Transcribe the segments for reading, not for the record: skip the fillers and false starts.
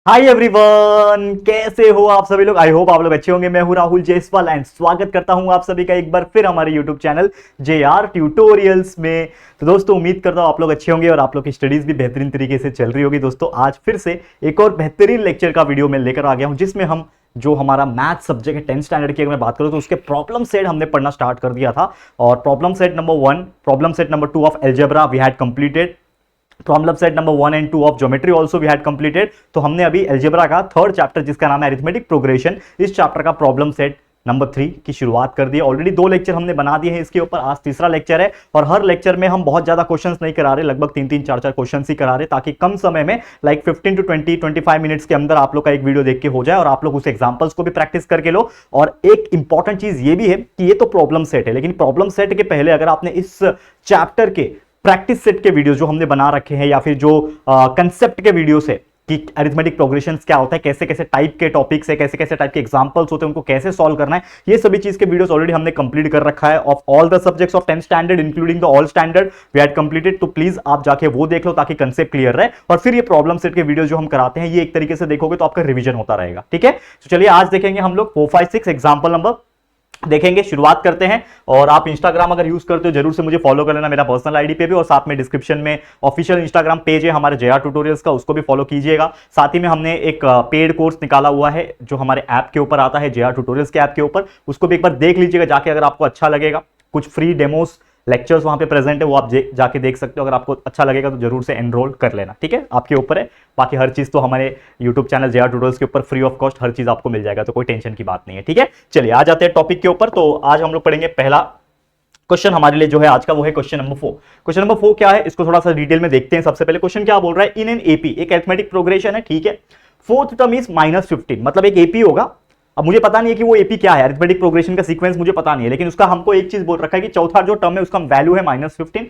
Hi everyone, कैसे हो आप सभी लोग। आई होप आप लोग अच्छे होंगे। मैं हूं राहुल जायसवाल एंड स्वागत करता हूं आप सभी का एक बार फिर हमारे यूट्यूब चैनल JR ट्यूटोरियल्स में। तो दोस्तों उम्मीद करता हूं आप लोग अच्छे होंगे और आप लोग की स्टडीज भी बेहतरीन तरीके से चल रही होगी। दोस्तों आज फिर से एक और बेहतरीन लेक्चर का वीडियो मैं लेकर आ गया हूं, जिसमें हम जो हमारा मैथ सब्जेक्ट है 10th स्टैंडर्ड की अगर मैं बात करूं तो उसके प्रॉब्लम सेट हमने पढ़ना स्टार्ट कर दिया था। और problem set number 1, problem set number 2 of algebra we had completed. Problem set number 1 and 2 of geometry also we had completed. तो हमने अभी अलजेब्रा का थर्ड चैप्टर जिसका नाम है अरिथमेटिक प्रोग्रेशन, इस चैप्टर का प्रॉब्लम सेट नंबर 3 की शुरुआत कर दी है। ऑलरेडी 2 लेक्चर हमने बना दिए हैं इसके ऊपर, आज तीसरा लेक्चर है। और हर लेक्चर में हम बहुत ज्यादा क्वेश्चंस नहीं करा रहे, लगभग 3-3 4-4 क्वेश्चंस ही करा रहे, ताकि कम समय में लाइक 15 to 25 मिनट्स के अंदर आप लोग का एक वीडियो देख के हो जाए और आप लोग उस एग्जांपल्स को भी प्रैक्टिस करके लो। और एक इंपॉर्टेंट चीज ये भी है कि ये तो प्रॉब्लम सेट है, लेकिन प्रॉब्लम सेट के पहले अगर आपने इस चैप्टर के प्रैक्टिस सेट के वीडियो जो हमने बना रखे हैं या फिर जो कंसेप्ट के वीडियो है कि अरिथमेटिक प्रोग्रेशंस क्या होता है, कैसे कैसे टाइप के टॉपिक्स है, कैसे कैसे टाइप के एग्जांपल्स होते हैं, उनको कैसे सॉल्व करना है, ये सभी चीज के वीडियोस ऑलरेडी हमने कंप्लीट कर रखा है of all the subjects of 10th standard including the all standard we had completed. तो प्लीज आप जाके वो देख लो ताकि कंसेप्ट क्लियर रहे। और फिर ये प्रॉब्लम सेट के वीडियो जो हम कराते हैं ये एक तरीके से देखोगे तो आपका रिविजन होता रहेगा। ठीक है, तो चलिए आज देखेंगे हम लोग 4, 5, 6 एग्जाम्पल नंबर देखेंगे, शुरुआत करते हैं। और आप इंस्टाग्राम अगर यूज करते हो जरूर से मुझे फॉलो कर लेना, मेरा पर्सनल आईडी पे भी, और साथ में डिस्क्रिप्शन में ऑफिशियल इंस्टाग्राम पेज है हमारे JR ट्यूटोरियल्स का, उसको भी फॉलो कीजिएगा। साथ ही में हमने एक पेड कोर्स निकाला हुआ है जो हमारे ऐप के ऊपर आता है, JR ट्यूटोरियल्स के ऐप के ऊपर, उसको भी एक बार देख लीजिएगा जाके, अगर आपको अच्छा लगेगा। कुछ फ्री डेमोस लेक्चर्स वहां पे प्रेजेंट है, वो आप जाके देख सकते हो। अगर आपको अच्छा लगेगा तो जरूर से एनरोल कर लेना। ठीक है, आपके ऊपर है। बाकी हर चीज तो हमारे YouTube चैनल JR ट्यूटोरियल्स के ऊपर फ्री ऑफ कॉस्ट हर चीज आपको मिल जाएगा, तो कोई टेंशन की बात नहीं है। ठीक है, चलिए आ जाते हैं टॉपिक के ऊपर। तो आज हम लोग पढ़ेंगे पहला क्वेश्चन हमारे लिए जो है आज का, वो है क्वेश्चन नंबर 4। क्वेश्चन नंबर 4 क्या है इसको थोड़ा सा डिटेल में देखते हैं। सबसे पहले क्वेश्चन क्या बोल रहा है, इन एन एपी, एक अरिथमेटिक प्रोग्रेशन है। ठीक है, फोर्थ टर्म इज -15, मतलब एक एपी होगा। अब मुझे पता नहीं है कि वो एपी क्या है, अरिथमेटिक प्रोग्रेशन का सीक्वेंस मुझे पता नहीं है, लेकिन उसका हमको एक चीज बोल रखा है कि चौथा जो टर्म है उसका वैल्यू है -15,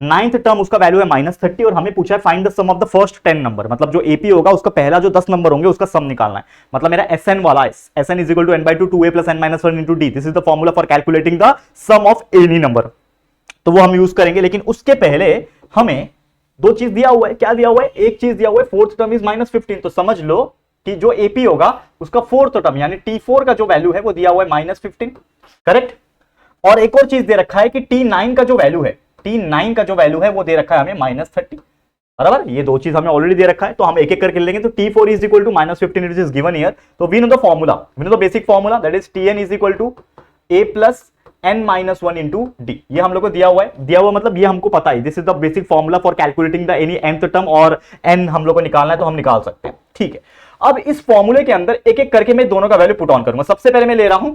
नाइन्थ टर्म उसका वैल्यू है -30, और हमें पूछा है find the sum of the first 10 number, मतलब जो एपी होगा उसका पहला जो 10 नंबर होंगे उसका सम निकालना है। मतलब मेरा SN वाला है, SN is equal to n/2 2a plus n minus 1 into d, this is the formula for calculating the sum of any number, तो वो हम यूज करेंगे। लेकिन उसके पहले हमें दो चीज दिया हुआ है। क्या दिया हुआ है, एक चीज दिया हुआ है फोर्थ टर्म इज -15, तो समझ लो कि जो एपी होगा उसका फोर्थ टर्म यानी T4 का जो वैल्यू है वो दिया हुआ है -15, करेक्ट। और एक और चीज दे रखा है कि T9 का जो वैल्यू है, T9 का जो वैल्यू है वो दे रखा है हमें -30, बराबर। ये दो चीज हमें ऑलरेडी दे रखा है, तो हम एक एक करके लेंगे। तो T4 is equal to -15 it is given here, तो we know the formula, we know the basic formula, that is Tn is equal to a plus n-1 into d. ये हम लोग को दिया हुआ है, दिया हुआ मतलब ये हमको पता है, this is the basic formula for calculating the any nth term, और n हम लोग को निकालना है तो हम निकाल सकते हैं। ठीक है, अब इस फॉर्मूले के अंदर एक एक करके मैं दोनों का वैल्यू पुट ऑन करूंगा। सबसे पहले मैं ले रहा हूं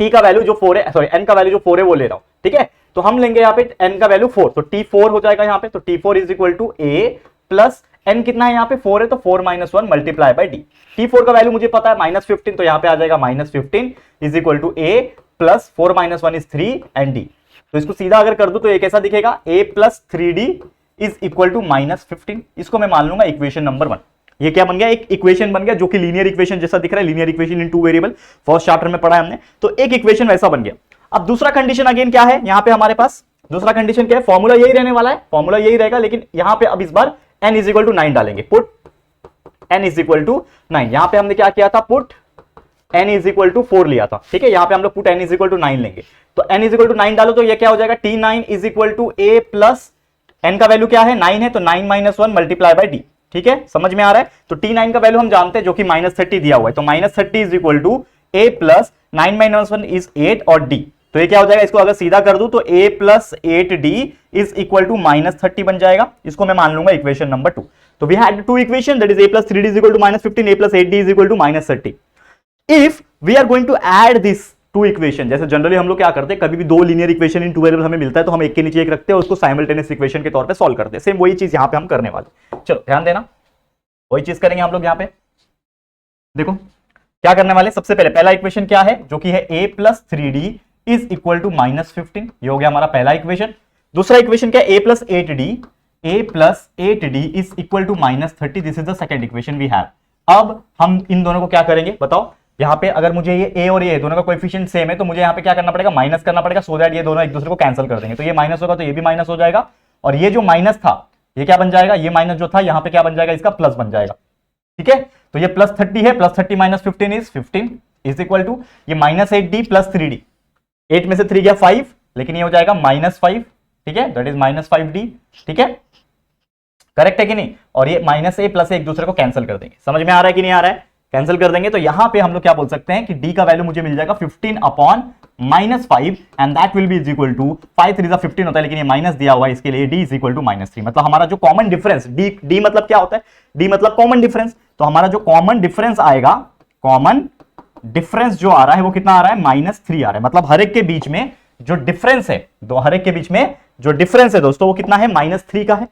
t का वैल्यू जो 4 है, सॉरी n का वैल्यू जो 4 है वो ले रहा हूं। ठीक है, तो हम लेंगे यहाँ पे n का वैल्यू 4, तो T4 हो जाएगा यहाँ पे, तो T4 is equal to a plus n, कितना है यहाँ पे 4 है, तो 4 - 1 मल्टीप्लाई बाय d। T4 का वैल्यू मुझे पता है -15, तो यहाँ पे आ जाएगा -15 is equal to a plus 4 - 1 is 3 and d। तो इसको सीधा अगर कर दू तो ये कैसा दिखेगा, a plus 3d is equal to -15। इसको मैं मान लूंगा इक्वेशन नंबर 1। ये क्या बन गया, एक इक्वेशन बन गया जो कि लीनियर इक्वेशन जैसा दिख रहा है, linear equation in 2 variable, first chapter में पढ़ा है हमने, तो एक इक्वेशन वैसा बन गया। अब दूसरा कंडीशन अगेन क्या है यहाँ पे हमारे पास, दूसरा कंडीशन क्या है, फॉर्मूला यही रहने वाला है, फॉर्मूला यही रहेगा, लेकिन यहाँ पे अब इस बार n इज इक्वल टू 9 डालेंगे, put n is equal to 9। यहाँ पे हमने क्या किया था, put n is equal to 4 लिया था। ठीक है, यहाँ पे हम लोग put n is equal to 9 लेंगे, तो n इज इक्वल टू 9 डालो तो ये क्या हो जाएगा, T9 is equal to a plus n का वैल्यू क्या है 9 है, तो 9 - 1 मल्टीप्लाई बाय d। ठीक है, समझ में आ रहा है। तो T9 का वैल्यू हम जानते हैं जो कि -30 दिया हुआ है, तो -30 is equal to a plus 9 - 1 is 8 और d। तो ये क्या हो जाएगा, इसको अगर सीधा कर दूं तो a plus 8d is equal to -30 बन जाएगा। इसको मैं मान लूंगा इक्वेशन नंबर 2। तो we had two equation, that is a plus 3d is equal to -15, a plus 8d is equal to -30। If we are going to add this to equation, जैसे generally हम लोग क्या करते हैं, कभी भी दो लीनियर इक्वेशन इन 2 वेरिएबल हमें मिलता है तो हम एक के नीचे एक रखते हैं, उसको साइमल्टेनियस इक्वेशन के तौर पे सॉल्व करते हैं। सेम वही चीज यहाँ पे हम करने वाले। चलो ध्यान देना, वही चीज करेंगे हम लोग यहाँ पे। देखो क्या करने वाले, सबसे पहले पहला इक्वेशन क्या है जो कि है a plus 3d is equal to -15, ये हो गया हमारा पहला इक्वेशन। दूसरा इक्वेशन क्या है, a plus 8d is equal to -30, this is the second equation we have. अब हम इन दोनों को क्या करेंगे बताओ, यहाँ पे अगर मुझे ये a और ये दोनों का कोएफिशिएंट सेम है तो मुझे यहाँ पे क्या करना पड़ेगा, माइनस करना पड़ेगा, सो दैट ये दोनों एक दूसरे को कैंसिल कर देंगे। तो ये माइनस होगा तो ये भी माइनस हो जाएगा, और ये जो माइनस था ये क्या बन जाएगा, ये माइनस जो था यहाँ पे क्या बन जाएगा, इसका प्लस बन जाएगा। ठीक है, तो ये +30 है, +30 - 15 इज 15 इज इक्वल टू ये -8d + 3d, 8 में से 3 गया 5, लेकिन ये हो जाएगा -5, ठीक है, दैट इज -5d, ठीक है, करेक्ट है कि नहीं। और ये -a + a एक दूसरे को कैंसिल कर देंगे, समझ में आ रहा है कि नहीं आ रहा है, कैंसिल कर देंगे। तो यहां पे हम लोग क्या बोल सकते हैं कि d का वैल्यू मुझे मिल जाएगा 15/-5 and that will be is equal to 5 3 15 होता है, लेकिन ये माइनस दिया हुआ है, इसके लिए d इज इक्वल टू -3। मतलब हमारा जो कॉमन डिफरेंस d मतलब क्या होता है, d मतलब कॉमन डिफरेंस, तो हमारा जो कॉमन डिफरेंस आएगा, कॉमन डिफरेंस जो आ रहा है वो कितना आ रहा है, -3 आ रहा है। मतलब हर एक के बीच में जो डिफरेंस है, हर एक के बीच में जो डिफरेंस है दोस्तों वो कितना है, -3 का है।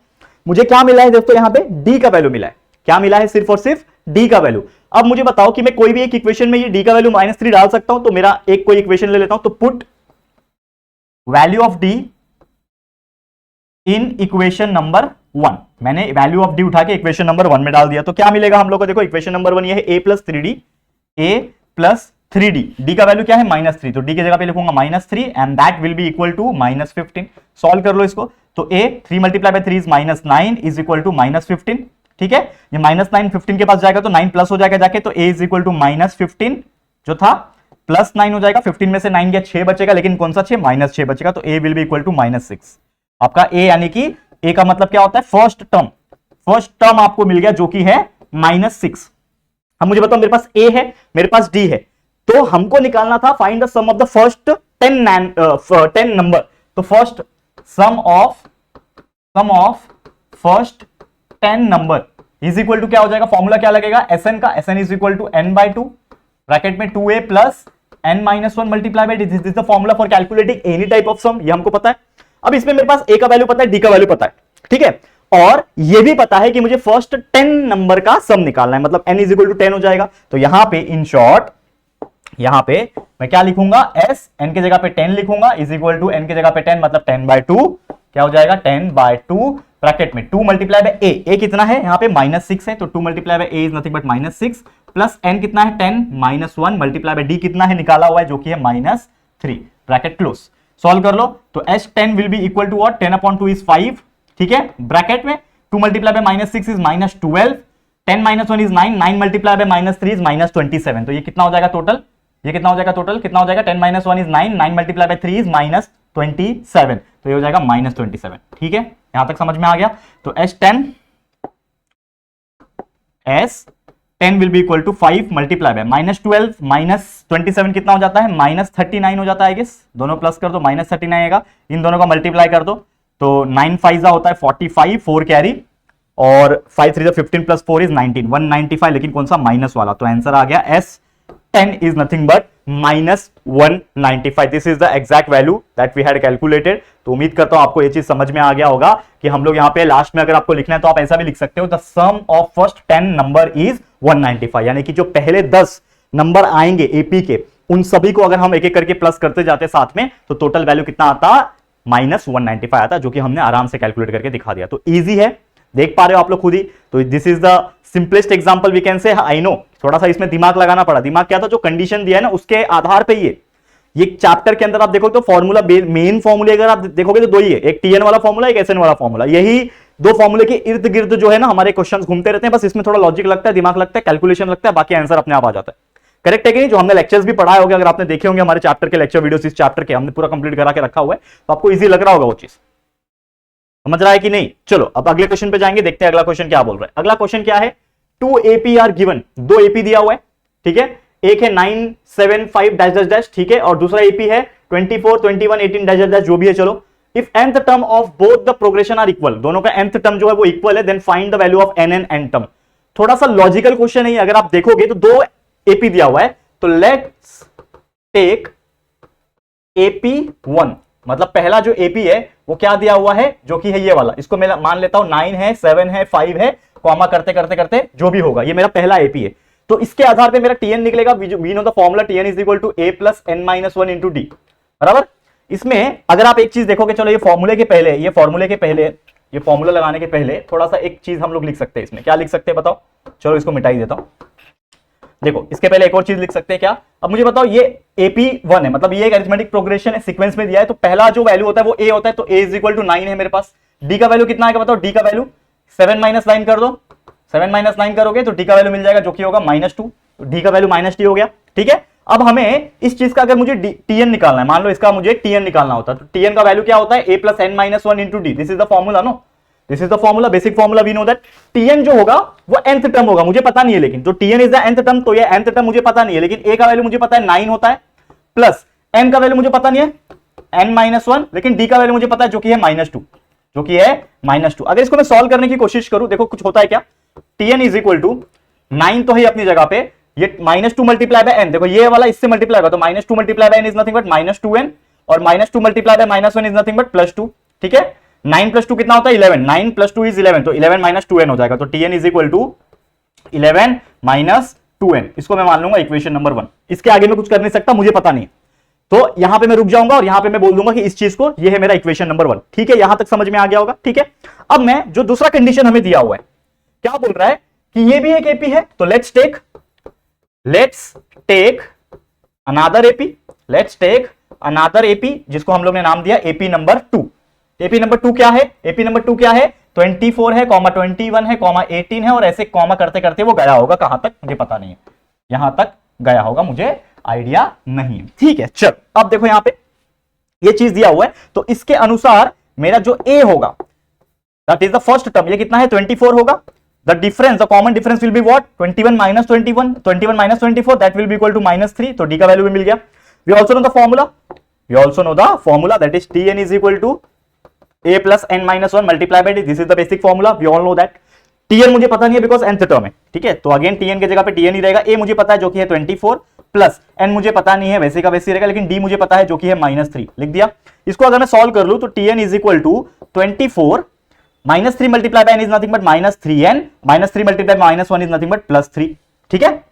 मुझे क्या मिला है दोस्तों, यहां पे d का वैल्यू मिला है, क्या मिला है, सिर्फ और सिर्फ d का वैल्यू। अब मुझे बताओ कि मैं कोई भी एक इक्वेशन में ये d का वैल्यू -3 डाल सकता हूं, तो मेरा एक कोई इक्वेशन ले लेता हूं, तो put value of d in equation number 1, मैंने वैल्यू ऑफ d उठा के इक्वेशन नंबर 1 में डाल दिया, तो क्या मिलेगा हम लोग को, देखो इक्वेशन नंबर 1 ये है a + 3d, d का वैल्यू क्या है, -3, तो d की जगह पे लिखूंगा -3 and that will be equal to -15। Solve कर लो इसको, तो a 3 × 3 is -9 is equal to -15, ठीक है, ये -9 15 के पास जाएगा तो 9 प्लस हो जाएगा जाके, तो a इज इक्वल टू -15 जो था +9 हो जाएगा, 15 में से 9 गया 6 बचेगा, लेकिन कौन सा 6, -6 बचेगा, तो a will be equal to -6। आपका a यानी कि a का मतलब क्या होता है, फर्स्ट टर्म आपको मिल गया जो कि है -6। अब मुझे बताओ मेरे पास a है, मेरे पास d है, तो हमको निकालना था find the sum of the first 10 number, तो first sum of first 10 number is equal to क्या हो जाएगा, फॉर्मूला क्या लगेगा, Sn का, Sn इज इक्वल टू n/2 ब्रैकेट में 2a + n-1 multiply by this is the formula for calculating any type of sum, ये हमको पता है। अब इसमें मेरे पास a का वैल्यू पता है, d का वैल्यू पता है, ठीक है, और ये भी पता है कि मुझे फर्स्ट 10 नंबर का सम निकालना है, मतलब n इज इक्वल टू 10 हो जाएगा। तो यहां पे इन शॉर्ट, यहां पे मैं क्या लिखूंगा, s n की जगह पे 10 लिखूंगा इज इक्वल टू n की जगह पे 10, मतलब 10/2 क्या हो जाएगा, 10/2 ब्रैकेट में 2 मल्टीप्लाई बाय a कितना है, यहां पे -6 है, तो 2 multiply bye a is nothing but -6 plus n कितना है 10 - 1 मल्टीप्लाई बाय d कितना है, निकाला हुआ है जो कि है -3 ब्रैकेट क्लोज। सॉल्व कर लो, तो s10 will be equal to what, 10/2 is 5, ठीक है, ब्रैकेट में 2 multiply by -6 is -12, 10 - 1 is 9, 9 multiply by -3 is -27, तो ये कितना हो जाएगा टोटल, ये कितना हो जाएगा टोटल, कितना हो जाएगा, 10 - 1 इज 9, 9 मल्टीप्लाई बाय 3 इज -27, तो ये हो जाएगा -27, ठीक है, यहां तक समझ में आ गया। तो S10 will be equal to 5 multiply by -12 -27 कितना हो जाता है, -39 हो जाता है, गेस दोनों प्लस कर दो, -39 आएगा, इन दोनों का मल्टीप्लाई कर दो, तो 9 5 होता है 45, 4 कैरी, और 5 3 15 + 4 इज 19, 195, लेकिन कौन सा, माइनस वाला, तो आंसर आ गया S10 is nothing but -195। This is the exact value that we had calculated. तो उम्मीद करता हूं आपको ये चीज समझ में आ गया होगा कि हम लोग यहाँ पे लास्ट में अगर आपको लिखना है तो आप ऐसा भी लिख सकते हो, the sum of first 10 number is 195, यानी कि जो पहले 10 नंबर आएंगे एपी के, उन सभी को अगर हम एक एक करके प्लस करते जाते साथ में, तो टोटल वैल्यू कितना आता, -195 आता, जो कि हमने आराम से कैलकुलेट करके दिखा दिया। तो ईजी है, देख पा रहे हो आप लोग खुद ही। तो this is the simplest example we can say. I no थोड़ा सा इसमें दिमाग लगाना पड़ा, दिमाग क्या था, जो कंडीशन दिया है ना उसके आधार पे ये चैप्टर के अंदर आप देखो तो फॉर्मूला, मेन फॉर्मूले अगर आप देखोगे तो दो ही है, एक टीएन वाला फॉर्मूला, एक एसएन वाला फॉर्मूला, यही दो फॉर्मूले के इर्द गिर्द जो है ना हमारे क्वेश्चंस घूमते रहते हैं। बस इसमें थोड़ा लॉजिक लगता है, दिमाग लगता है, कैलकुलेशन लगता है, बाकी आंसर अपने आप आ जाता है। करेक्ट है कि नहीं? जो हमने लेक्चर्स भी पढ़ाए होंगे, अगर आपने देखे होंगे हमारे चैप्टर के लेक्चर वीडियोस, इस चैप्टर के हमने पूरा कंप्लीट करा के रखा हुआ है, तो आपको इजी लग रहा होगा वो चीज। समझ रहा है कि नहीं? चलो अब अगले क्वेश्चन पे जाएंगे, देखते हैं अगला क्वेश्चन क्या बोल रहा है। अगला क्वेश्चन क्या है, 2 AP आर गिवन, 2 AP दिया हुआ है, ठीक है, एक है 9 7 5 डैश डैश डैश, ठीक है, और दूसरा AP है 24 21 18 डैश डैश, जो भी है। चलो, if nth term of both the progression are equal, दोनों का nth टर्म जो है वो इक्वल है, then find the value of n and n term. थोड़ा सा लॉजिकल क्वेश्चन है, अगर आप देखोगे तो 2 AP दिया हुआ है, तो लेट्स टेक AP1, मतलब पहला जो AP है वो क्या दिया हुआ है, जो कि है ये वाला, इसको मैं मान लेता हूं 9 है 7 है 5 है, कॉमा करते करते करते जो भी होगा, ये मेरा पहला AP है। तो इसके आधार पे मेरा TN निकलेगा, we know the formula, TN is equal to A plus n-1 into D, बराबर। इसमें अगर आप एक चीज देखोगे, चलो ये फॉर्मूले के पहले, ये फॉर्मूला लगाने के पहले थोड़ा सा एक चीज हम लोग लिख सकते हैं इसमें। क्या लिख सकते हैं बताओ? चलो इसको मिटा ही देता हूं। देखो इसके पहले एक और चीज लिख सकते हैं क्या? अब मुझे बताओ, ये AP1 है, मतलब ये एक अरिथमेटिक प्रोग्रेशन है, सीक्वेंस में दिया है, तो पहला जो वैल्यू होता है वो A होता है, तो A इज इक्वल टू 9 है मेरे पास। D का वैल्यू कितना आएगा बताओ? D का वैल्यू 7 - 9 कर दो, 7 माइनस 9 करोगे तो डी का वैल्यू मिल जाएगा जो कि होगा -2, तो डी का वैल्यू -t हो गया। ठीक है, अब हमें इस चीज का अगर मुझे टीएन निकालना है, मान लो इसका मुझे टीएन निकालना होता है, तो टीएन का वैल्यू क्या होता है, a plus n minus 1 into D. This is the formula, no this is the formula, basic formula, we know that TN जो होगा वो nth टर्म होगा, मुझे पता नहीं है लेकिन, तो TN is the nth term, तो ये nth टर्म मुझे पता नहीं है, लेकिन a का वैल्यू मुझे पता है 9 होता है, प्लस n का वैल्यू मुझे पता नहीं है n माइनस 1, लेकिन d का वैल्यू मुझे पता है जो कि है -2, जो कि है -2। अगर इसको मैं सॉल्व करने की कोशिश करूं, देखो कुछ होता है क्या, tn इज इक्वल टू 9 तो है अपनी जगह पे, ये -2 मल्टीप्लाई बाय n, देखो ये वाला इससे मल्टीप्लाई होगा, तो -2 multiply by n is nothing but -2n, और -2 multiply by -1 is nothing but +2। ठीक है, 9 + 2 कितना होता है 11, 9 + 2 इज 11, तो 11 - 2n हो जाएगा, तो tn is equal to 11 - 2n। इसको मैं मान लूंगा इक्वेशन नंबर 1, इसके आगे मैं कुछ कर नहीं सकता, मुझे पता नहीं है, तो यहां पे मैं रुक जाऊंगा और यहां पे मैं बोल दूंगा कि इस चीज को, ये है मेरा इक्वेशन नंबर 1। ठीक है, यहां तक समझ में आ गया होगा। ठीक है, अब मैं जो दूसरा कंडीशन हमें दिया हुआ है, क्या बोल रहा है कि ये भी एक एपी है, तो लेट्स टेक अनदर एपी, जिसको हम लोग ने नाम दिया एपी नंबर 2। एपी नंबर 2 क्या है, एपी नंबर 2 क्या है, 24 है, 21 है, 18 है, और ऐसे कॉमा करते करते वो गया होगा कहां तक मुझे पता नहीं है, यहां तक गया होगा, मुझे आइडिया नहीं है। ठीक है, चल अब देखो यहां पे ये चीज दिया हुआ है, तो इसके अनुसार मेरा जो ए होगा that is the first term, ये कितना है 24 होगा, the difference, the common difference will be what, 21 - 21, 21 - 24, that will be equal to -3, तो डी का वैल्यू भी मिल गया। We also know the formula, that is tn is equal to a plus n minus 1 multiply by D, this is the basic formula, we all know that. tn मुझे पता नहीं है बिकॉज nth टर्म है। ठीक है, तो again tn की जगह पे tn ही रहेगा, a मुझे पता है जो कि है 24, प्लस n मुझे पता नहीं है, वैसे का वैसे रहेगा, लेकिन d मुझे पता है जो कि है -3, लिख दिया। इसको अगर मैं सॉल्व कर लूं तो tn is equal to 24 -3 multiply by n is nothing but -3n, -3 multiply by -1 is nothing but +3। ठीक है,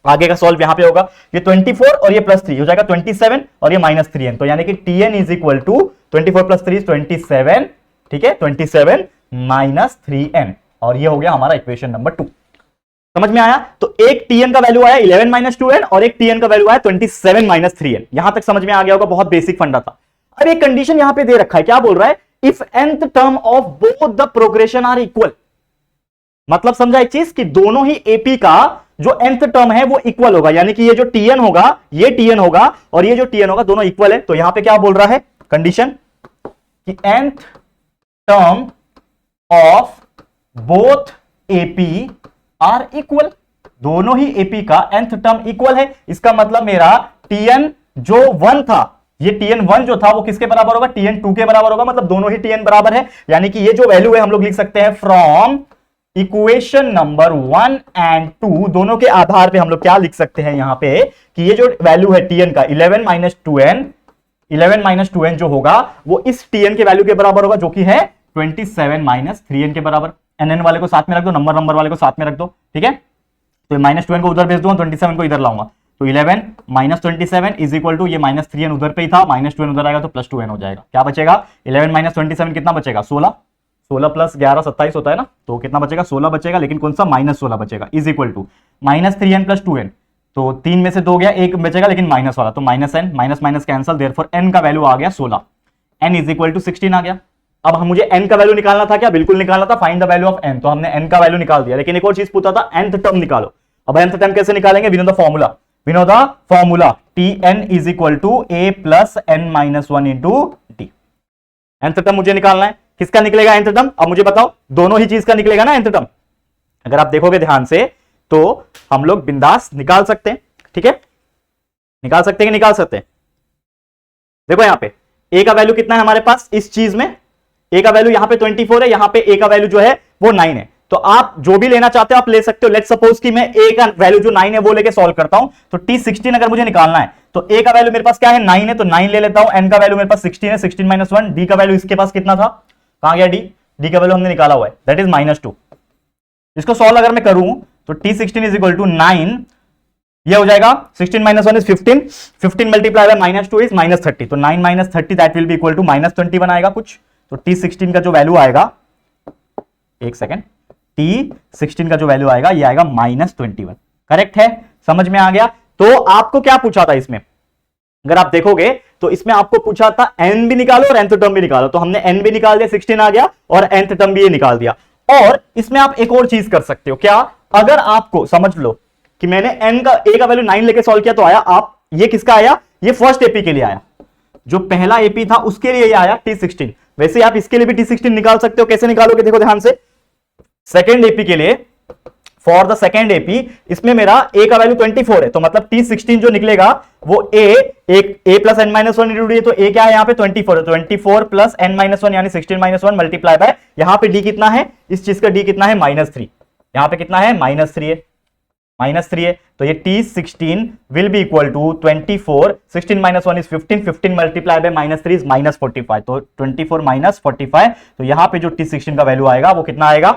आगे का सॉल्व यहां पे होगा, ये 24 और ये +3 हो जाएगा 27, और ये -3n, तो यानी कि tn is equal to 24 + 3 is 27। ठीक है, 27 - 3n, और ये हो गया हमारा इक्वेशन नंबर 2। समझ में आया, तो एक tn का वैल्यू आया 11 - 2n, और एक tn का वैल्यू आया 27 - 3n। यहां तक समझ में आ गया होगा, बहुत बेसिक फंडा था। अब एक कंडीशन यहां पे दे रखा है, क्या बोल रहा है, if nth term of both the progression are equal, मतलब समझा एक चीज कि दोनों ही एपी का जो nth टर्म है वो इक्वल होगा, यानी कि ये जो tn होगा, ये tn होगा, और ये जो tn होगा, दोनों इक्वल है। तो यहां पे क्या बोल रहा है कंडीशन कि nth term of both AP are equal, दोनों ही एपी का nth टर्म इक्वल है। इसका मतलब मेरा tn जो 1 था, ये tn1 जो था वो किसके बराबर होगा, tn2 के बराबर होगा, मतलब दोनों ही tn बराबर है, यानी कि ये जो वैल्यू है हम लोग लिख सकते हैं फ्रॉम इक्वेशन नंबर 1 एंड 2, दोनों के आधार पे हम लोग क्या लिख सकते हैं यहां पे कि ये जो वैल्यू है tn का 11 - 2n जो होगा वो इस tn के वैल्यू के बराबर होगा, जो कि है 27 - 3n के बराबर। nn वाले को साथ में रख दो, नंबर वाले को साथ में रख दो। ठीक है, तो -2n को उधर भेज दूंगा, 27 को इधर लाऊंगा, तो 11 - 27 इज इक्वल टू, ये -3n उधर पे ही था, -2n उधर आएगा तो +2n हो जाएगा। क्या बचेगा, 11 - 27 कितना बचेगा, 16 + 11 27 होता है ना, तो कितना बचेगा, 16 बचेगा, लेकिन कौन सा, -16 बचेगा, is equal to -3n + 2n, तो 3 में से 2 गया, 1 बचेगा, लेकिन माइनस वाला, तो -n, minus cancel, therefore n का वैल्यू आ गया 16, n इज इक्वल टू 16 आ गया। अब हम मुझे n का वैल्यू निकालना था, क्या बिल्कुल निकालना था, find the value of n, तो हमने n का वैल्यू निकाल दिया, लेकिन एक और चीज पूछा था, nth टर्म निकालो। अब nth टर्म कैसे निकालेंगे, we know the formula, tn is equal to a plus n minus 1 into D. nth term मुझे निकालना है, किसका निकलेगा nth टर्म, अब मुझे बताओ, दोनों ही चीज का निकलेगा ना nth टर्म। अगर आप देखोगे ध्यान से तो हम लोग बिंदास निकाल सकते हैं। ठीक है, निकाल सकते हैं कि निकाल सकते हैं, देखो यहां पे a का वैल्यू कितना है हमारे पास इस चीज में, a का वैल्यू यहां पे 24 है, यहां पे a का वैल्यू जो है वो 9 है, तो आप जो भी लेना चाहते हो आप ले सकते हो। लेट्स सपोज कि मैं a का वैल्यू जो 9 है वो लेके सॉल्व करता हूं, तो t16 अगर मुझे निकालना है तो a का वैल्यू मेरे पास क्या है 9 है, तो 9 ले लेता हूं, n का वैल्यू मेरे पास 16 है, 16 - 1, d का वैल्यू इसके पास कितना था, कहां गया d का वैल्यू हमने निकाला हुआ है, दैट इज -2। इसको सॉल्व अगर मैं करूं तो t16 इज इक्वल टू 9, ये हो जाएगा 16 - 1 इज 15, 15 मल्टीप्लाई बाय -2 इज -30, तो 9 - 30 that will be equal to -21 आएगा कुछ, तो t16 का जो वैल्यू आएगा, एक सेकेंड, t16 का जो वैल्यू आएगा ये आएगा -21, करेक्ट है, समझ में आ गया। तो आपको क्या पूछा था इसमें, अगर आप देखोगे तो इसमें आपको पूछा था n भी निकालो और nth टर्म भी निकालो, तो हमने n भी निकाल दिया, 16 आ गया, और nth टर्म भी ये निकाल दिया। और इसमें आप एक और चीज कर सकते हो, क्या? अगर आपको समझ लो कि मैंने n का a का वैल्यू 9 लेके सॉल्व किया तो आया, आप ये किसका आया? ये फर्स्ट एपी के लिए आया, जो पहला एपी था उसके लिए ये आया T16। वैसे आप इसके लिए भी T16 निकाल सकते हो। कैसे निकालोगे? देखो ध्यान से, सेकेंड एपी के लिए, फॉर द सेकेंड एपी, इसमें मेरा a का वैल्यू 24 है, तो मतलब T16 जो निकलेगा वो a plus n minus one into D, तो a क्या है यहाँ पे? 24 है, 24 प्लस n माइनस वन यानी 16 माइनस वन मल्टीप्लाई बाय, यहाँ पे d कितना है? इस चीज का d कितना है? -3। यहाँ पे कितना है? -3 है, -3 है, तो ये T16 will be equal to 24, 16 minus one is 15, 15 multiply by -3 is -45, तो 24 माइनस 45, तो यहाँ पे जो T16 का वैल्यू आएगा वो कितना आएगा?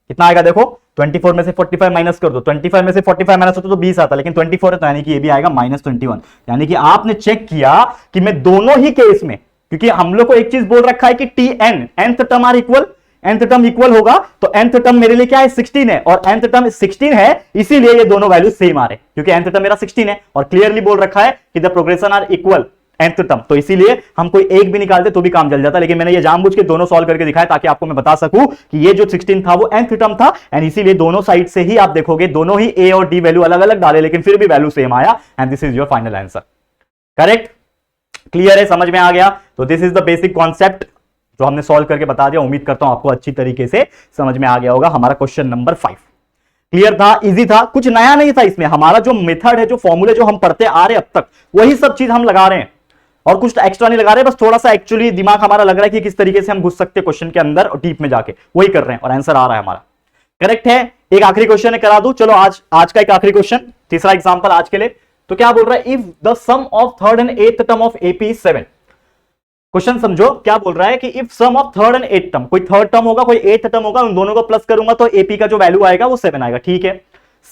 कितना आएगा? देखो 24 में से 45 माइनस कर दो, 25 में से 45 माइनस होता तो 20 आता, लेकिन 24 है तो यानी कि ये भी आएगा -21। यानी कि आपने चेक किया कि मैं दोनों ही केस में, क्योंकि हम लोग को एक चीज बोल रखा है कि Tn nth term are equal, nth term equal होगा, तो nth टर्म मेरे लिए क्या है? 16 है, और nth टर्म 16 है, इसीलिए ये दोनों वैल्यू सेम आ रहे, क्योंकि nth टर्म मेरा 16 है और क्लियरली बोल रखा है कि the progression are equal nth term, तो इसीलिए हम कोई एक भी निकालते तो भी काम चल जाता, लेकिन मैंने ये जानबूझ के दोनों सॉल्व करके दिखाया ताकि आपको मैं बता सकूं कि ये जो 16 था वो nth टर्म था, एंड इसीलिए दोनों साइड से ही आप देखोगे दोनों ही a और d वैल्यू अलग अलग डाले, लेकिन फिर भी वैल्यू सेम आया, and this is your final answer. Correct? Clear है? समझ में आ गया? तो this is the basic concept जो हमने सॉल्व करके बता दिया। उम्मीद करता हूं आपको अच्छी तरीके से समझ में आ गया होगा। हमारा क्वेश्चन नंबर 5 क्लियर था, इजी था, कुछ नया नहीं था इसमें। हमारा जो मेथड है, जो फॉर्मूले जो हम पढ़ते आ रहे अब तक, वही सब चीज हम लगा रहे हैं और कुछ एक्स्ट्रा नहीं लगा रहे, बस थोड़ा सा एक्चुअली दिमाग हमारा लग रहा है कि किस तरीके से हम घुस सकते हैं क्वेश्चन के अंदर और डीप में जाके, वही कर रहे हैं और आंसर आ रहा है हमारा। करेक्ट है? एक आखिरी क्वेश्चन है, करा दूं? चलो आज का एक आखिरी क्वेश्चन, तीसरा एग्जांपल आज के लिए। तो क्या बोल रहा है? If the sum of third and eighth term of AP is 7। Question समझो, क्या बोल रहा है कि if sum of third and eighth term, कोई थर्ड टर्म होगा कोई एथ टर्म होगा, उन दोनों को प्लस करूंगा तो एपी का जो वैल्यू आएगा वो 7 आएगा, ठीक है।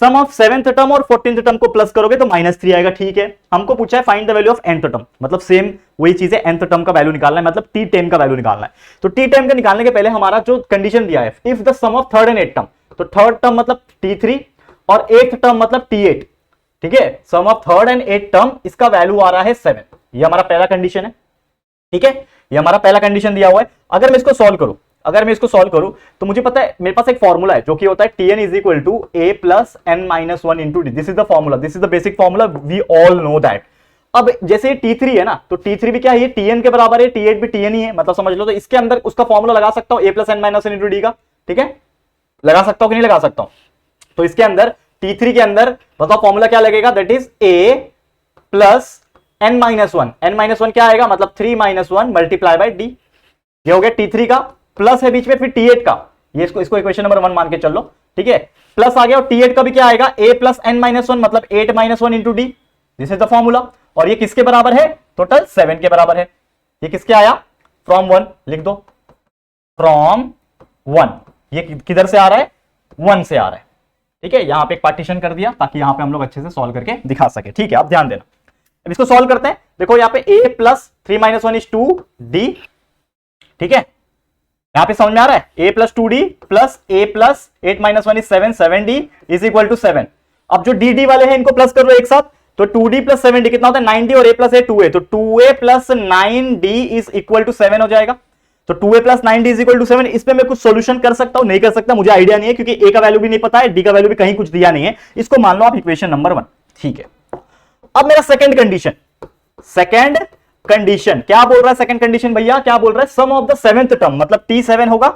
सम ऑफ 7th टर्म और 14th टर्म को प्लस करोगे तो -3 आएगा, ठीक है। हमको पूछा है find the value of nth term, मतलब सेम वही चीज है, nth टर्म का वैल्यू निकालना है, मतलब T10 का वैल्यू निकालना है। तो T10 का निकालने के पहले हमारा जो कंडीशन दिया है, if the sum of third and eighth term, तो थर्ड टर्म मतलब T3 और एथ टर्म मतलब T8, ठीक है। Sum of third and eighth term, इसका वैल्यू आ रहा है 7, ये हमारा पहला कंडीशन है, ठीक है। ये हमारा पहला कंडीशन दिया हुआ है। अगर मैं इसको सॉल्व करूं तो मुझे पता है मेरे पास एक फॉर्मूला है जो कि होता है Tn is equal to a plus n minus one into D. This is the formula, this is the basic formula, we all know that. अब जैसे T3 है ना, तो T3 भी क्या है? ये Tn के बराबर है, T8 भी Tn ही है, मतलब समझ लो। तो इसके अंदर उसका फॉर्मूला लगा सकता हूं a plus n minus one into D का, ठीक है। लगा सकता हूं कि नहीं लगा सकता हूं? तो इसके अंदर T3 के अंदर बताओ फॉर्मूला क्या लगेगा? That is a plus n minus one, n minus one क्या आएगा? मतलब 3 minus one multiply by D. ये हो गया T3 का, प्लस है बीच में फिर T8 का, ये इसको इक्वेशन नंबर 1 मान के चल लो, ठीक है। प्लस आ गया, और T8 का भी क्या आएगा? a plus n minus one, मतलब 8 minus one into D. This is the formula. और ये किसके बराबर है? टोटल 7 के बराबर है। ये किसके आया? फ्रॉम 1 लिख दो, फ्रॉम 1। ये किधर से आ रहा है? 1 से आ रहा है, ठीक है। यहां पे एक पार्टीशन कर दिया ताकि यहां पे हम लोग अच्छे से सॉल्व करके दिखा सके, ठीक है। आप ध्यान देना, अब इसको सॉल्व करते हैं। देखो यहाँ पे a plus 3 minus one is 2d, ठीक है। यहां पे समझ में आ रहा है? a प्लस 2d plus a plus 8 minus one is 7, 7d is equal to 7। अब जो dd वाले हैं इनको प्लस कर लो एक साथ, तो 2d प्लस 7d कितना होता है? 9d, और a प्लस a 2a, तो 2a plus 9d is equal to 7 हो जाएगा। तो 2a plus 9d is equal to 7। इसमें मैं कुछ सोल्यूशन कर सकता हूं, नहीं कर सकता, मुझे आइडिया नहीं है, क्योंकि a का वैल्यू भी नहीं पता है, d का वैल्यू भी कहीं कुछ दिया नहीं है। इसको मान लो आप इक्वेशन नंबर 1, ठीक है। अब मेरा सेकंड कंडीशन क्या बोल रहा है? सेकंड कंडीशन भैया क्या बोल रहा है? Sum of the 7th term, मतलब T7 होगा,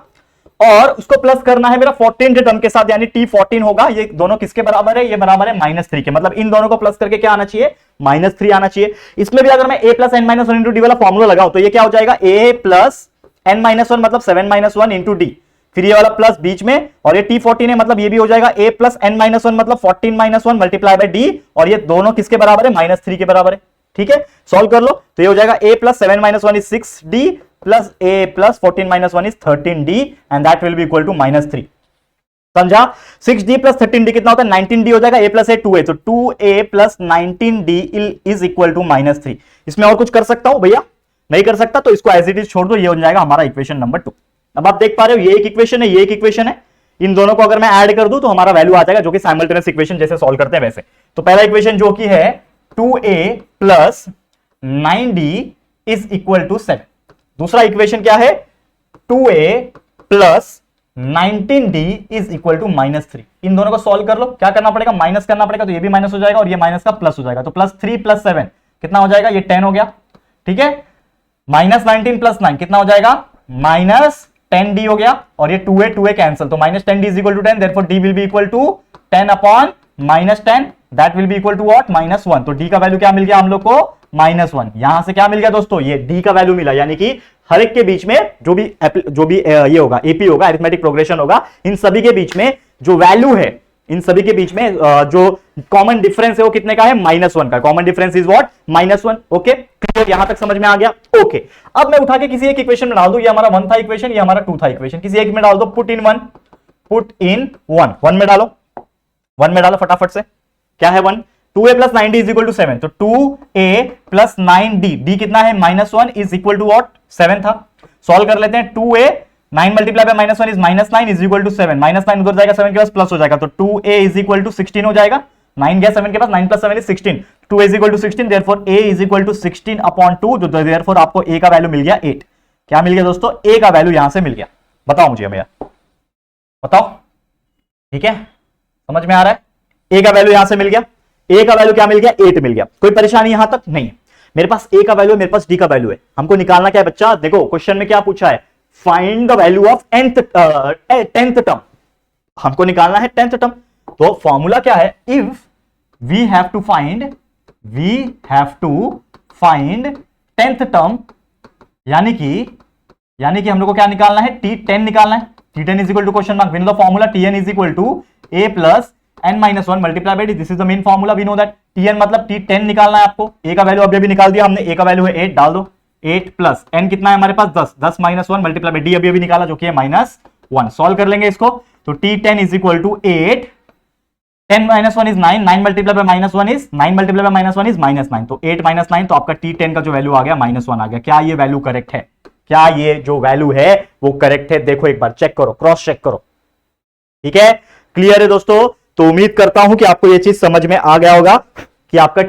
और उसको प्लस करना है मेरा 14th टर्म के साथ, यानी T14 होगा। ये दोनों किसके बराबर है? ये बराबर है -3 के, मतलब इन दोनों को प्लस करके क्या आना चाहिए? -3 आना चाहिए। इसमें भी अगर मैं a plus n minus one into D वाला फॉर्मूला लगाऊं तो ये क्या हो जाएगा? a plus n minus one मतलब 7 माइनस वन इंटू डी, फिर ये वाला प्लस बीच में, और ये T14 है, मतलब ये भी हो जाएगा a plus n minus one मतलब 14 minus one multiply by D, और ये दोनों किसके बराबर है? -3 के बराबर है, ठीक है। सॉल्व कर लो तो ये हो जाएगा a plus 7 minus one is 6d plus a plus 14 minus one is 13d, and that will be equal to -3। समझा? 6d प्लस 13d कितना होता है? 19d हो जाएगा। a प्लस a 2a, तो 2a plus 19d is equal to -3। इसमें और कुछ कर सकता हूं भैया? नहीं कर सकता, तो इसको एज इट इज छोड़ दो, ये हो जाएगा हमारा इक्वेशन नंबर 2। अब आप देख पा रहे हो, ये एक इक्वेशन है, ये एक इक्वेशन है, इन दोनों को अगर मैं ऐड कर दूं तो हमारा वैल्यू आ जाएगा, जो कि साइमल्टेनियस इक्वेशन जैसे सॉल्व करते हैं वैसे। तो पहला इक्वेशन जो कि है 2a plus 9d is equal to 7। दूसरा इक्वेशन क्या है? 2a plus 19d is equal to -3। इन दोनों को सॉल्व कर लो। क्या करना पड़ेगा, माइनस करना पड़ेगा, तो ये भी माइनस हो जाएगा और ये माइनस का प्लस हो जाएगा, तो +3 + 7 कितना हो जाएगा, ये 10 हो गया। ठीक है, -19 + 9 कितना हो जाएगा, -10d हो गया, और ये 2a कैंसिल, तो -10d is equal to 10, therefore d will be equal to 10 upon -10, that will be equal to what, -1। तो d का वैल्यू क्या मिल गया हम लोग को, -1। यहां से क्या मिल गया दोस्तों, ये d का वैल्यू मिला, यानी कि हर एक के बीच में जो भी ये होगा, एपी होगा, अरिथमेटिक प्रोग्रेशन होगा, इन सभी के बीच में जो वैल्यू है, इन सभी के बीच में जो कॉमन डिफरेंस है वो कितने का है, -1 का। Common difference is what, -1। Okay, clear, यहां तक समझ में आ गया। ओके, अब मैं उठा के किसी एक इक्वेशन में डाल दूं, ये हमारा 1 था इक्वेशन, ये हमारा 2 था इक्वेशन, किसी एक में डाल दो, पुट इन वन 1 में डालो, 1 में डालो फटाफट से। क्या है 1, 2a + 9d is equal to 7, तो 2a + 9d, d कितना है, -1 इज इक्वल टू व्हाट, 7 था। सॉल्व कर लेते हैं, 2a 9 multiply by -1 is -9 is equal to 7, -9 उधर जाएगा, 7 के पास प्लस हो जाएगा, तो 2a इज इक्वल टू 16 हो जाएगा। 9 गया 7 के पास, 9 + 7 is 16, 2a is equal to 16, therefore a is equal to 16 upon 2, जो देयरफॉर आपको a का वैल्यू मिल गया 8। क्या मिल गया दोस्तों, a का वैल्यू यहां से मिल गया। बताओ मुझे भैया, बताओ। ठीक है, समझ में आ रहा है, a का वैल्यू यहां से मिल गया, a का वैल्यू क्या मिल गया, 8 मिल गया। कोई परेशानी यहां तक नहीं है। मेरे पास a का वैल्यू है, मेरे पास d का वैल्यू है, हमको निकालना क्या है बच्चा, देखो क्वेश्चन में क्या पूछा है, find the value of tenth term, हमको निकालना है टेंथ टर्म। तो फॉर्मूला क्या है, if we have to find tenth term, यानी कि हम लोग को क्या निकालना है, T10 निकालना है। T10 is equal to question mark, we know the formula, Tn is equal to a + n-1 multiply by d, this is the main formula, we know that. Tn मतलब T10 निकालना है आपको। a का value अभी निकाल दिया हमने, a का वैल्यू है 8, डाल दो, 8 + n कितना है हमारे पास, 10, 10 - 1 मल्टीप्लाई बाय d अभी निकाला, जो कि है -1। सॉल्व कर लेंगे इसको, तो T10 is equal to 8, 10 - 1 is 9, 9 multiply by -1 is 9 multiply by -1 is -9, तो 8 - 9, तो आपका T10 का जो वैल्यू आ गया -1 आ गया। क्या ये वैल्यू करेक्ट है, क्या ये जो वैल्यू है वो करेक्ट है, देखो एक बार चेक करो, क्रॉस चेक करो। ठीक है, क्लियर है दोस्तों। तो उम्मीद करता हूं कि आपको ये चीज समझ में आ गया होगा कि आपका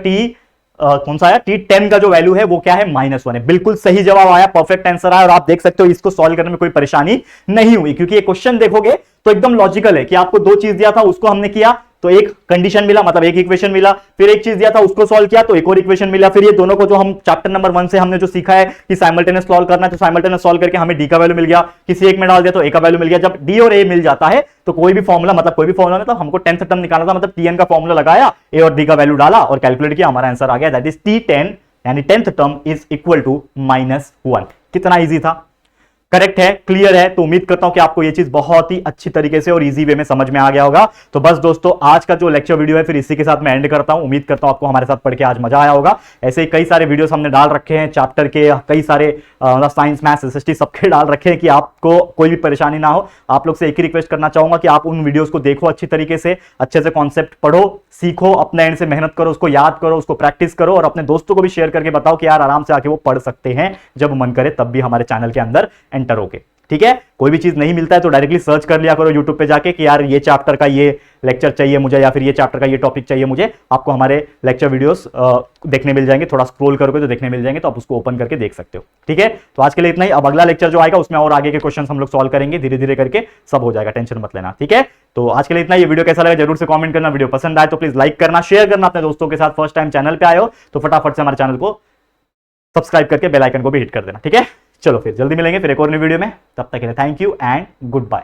कौन सा आया, T10 का जो वैल्यू है वो क्या है, -1 है। बिल्कुल सही जवाब आया, परफेक्ट आंसर आया, और आप देख सकते हो इसको सॉल्व करने में कोई परेशानी नहीं हुई, क्योंकि ये क्वेश्चन देखोगे तो एकदम लॉजिकल है कि आपको 2 चीज दिया था, उसको हमने किया तो एक कंडीशन मिला, मतलब एक इक्वेशन मिला, फिर एक चीज दिया था उसको सॉल्व किया तो एक और इक्वेशन मिला, फिर ये दोनों को जो हम चैप्टर नंबर 1 से हमने जो सीखा है कि साइमल्टेनियस सॉल्व करना है, तो साइमल्टेनियस सॉल्व करके हमें डी का वैल्यू मिल गया, किसी एक में डाल दिया तो ए का वैल्यू मिल गया। जब डी और ए मिल जाता है तो कोई भी फॉर्मूला मतलब हमको 10th टर्म निकालना था, मतलब Tn का फॉर्मूला लगाया, ए और डी का वैल्यू डाला और कैलकुलेट किया, हमारा आंसर आ गया, दैट इज T10 यानी 10th term is equal to -1। कितना इजी था, करेक्ट है, क्लियर है। तो उम्मीद करता हूं कि आपको ये चीज बहुत ही अच्छी तरीके से और इजी वे में समझ में आ गया होगा। तो बस दोस्तों, आज का जो लेक्चर वीडियो है फिर इसी के साथ मैं एंड करता हूं। उम्मीद करता हूं आपको हमारे साथ पढ़ के आज मजा आया होगा। ऐसे ही कई सारे वीडियोस हमने डाल रखे हैं चैप्टर के, कई सारे साइंस, मैथ्स, एसएसटी सबके डाल रखे हैं कि आपको कोई भी परेशानी ना हो। आप लोग से एक ही रिक्वेस्ट करना चाहूंगा कि आप उन वीडियोस को देखो अच्छी तरीके से, अच्छे से कॉन्सेप्ट पढ़ो, सीखो, अपने एंड से मेहनत करो, उसको याद करो, उसको प्रैक्टिस करो, और अपने दोस्तों को भी शेयर करके बताओ कि यार आराम से आके वो पढ़ सकते हैं, जब मन करे तब भी हमारे चैनल के अंदर एंटर होके। ठीक है, कोई भी चीज नहीं मिलता है तो डायरेक्टली सर्च कर लिया करो यूट्यूब पे जाके कि यार ये चैप्टर का ये लेक्चर चाहिए मुझे, या फिर ये चैप्टर का ये टॉपिक चाहिए मुझे। आपको हमारे लेक्चर वीडियोस देखने मिल जाएंगे, थोड़ा स्क्रॉल करोगे तो देखने मिल जाएंगे, तो आप उसको ओपन करके देख सकते हो। ठीक है, तो आज के लिए इतना ही। अब अगला लेक्चर जो आएगा उसमें और आगे के क्वेश्चन हम लोग सॉल्व करेंगे, धीरे धीरे करके सब हो जाएगा, टेंशन मत लेना। ठीक है, तो आज के लिए इतना ही। ये वीडियो कैसा लगा जरूर से कमेंट करना, वीडियो पसंद आए तो प्लीज लाइक करना, शेयर करना अपने दोस्तों के साथ। फर्स्ट टाइम चैनल पे आए हो तो फटाफट से हमारे चैनल को सब्सक्राइब करके बेल आइकन को भी हिट कर देना। ठीक है, चलो फिर जल्दी मिलेंगे फिर एक और नई वीडियो में, तब तक के लिए thank you and good bye.